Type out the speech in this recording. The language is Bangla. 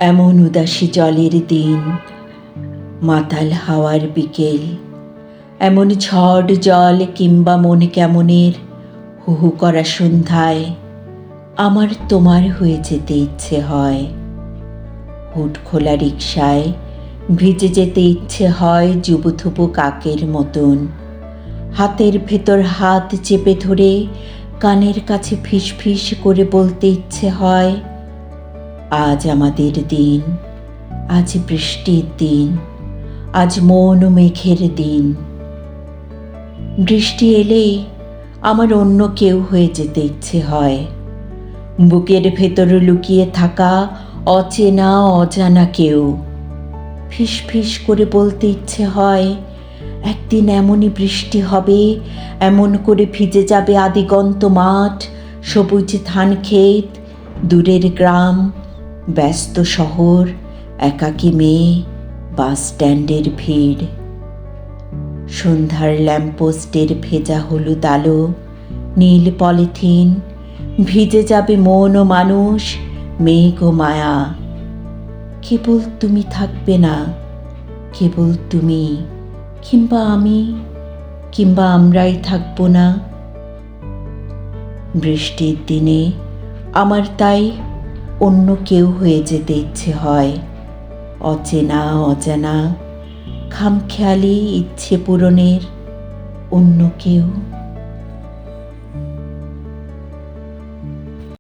এমন উদাসী জলের দিন, মাতাল হাওয়ার বিকেল, এমন ঝড় জল কিংবা মন কেমনের হুহু করা সন্ধ্যায় আমার তোমার হয়ে যেতে ইচ্ছে হয়। হুট খোলা রিকশায় ভিজে যেতে ইচ্ছে হয় জুবুথুবু কাকের মতন, হাতের ভেতর হাত চেপে ধরে কানের কাছে ফিস ফিস করে বলতে ইচ্ছে হয়, আজ আমাদের দিন, আজ বৃষ্টির দিন, আজ মৌন মেঘের দিন। বৃষ্টি এলেই আমার অন্য কেউ হয়ে যেতে ইচ্ছে হয়। বুকের ভেতর লুকিয়ে থাকা অচেনা অজানা কেউ। ফিস ফিস করে বলতে ইচ্ছে হয়, একদিন এমনই বৃষ্টি হবে, এমন করে ভিজে যাবে আদিগন্ত মাঠ, সবুজ ধান ক্ষেত, দূরের গ্রাম, ব্যস্ত শহর, একাকী মেয়ে, বাস স্ট্যান্ডের ভিড়। সন্ধ্যার ল্যাম্পপোস্টের ভেজা হলুদ আলো, নীল পলিথিন, ভিজে যাবে মন ও মানুষ, মেঘ ও মায়া। কেবল তুমি থাকবে না, কেবল তুমি, কিংবা আমি, কিংবা আমরাই থাকবো না। বৃষ্টির দিনে আমার তাই অন্য কেউ হয়ে যেতে ইচ্ছে হয়। অচেনা অজানা, খামখেয়ালি ইচ্ছে পূরণের অন্য কেউ।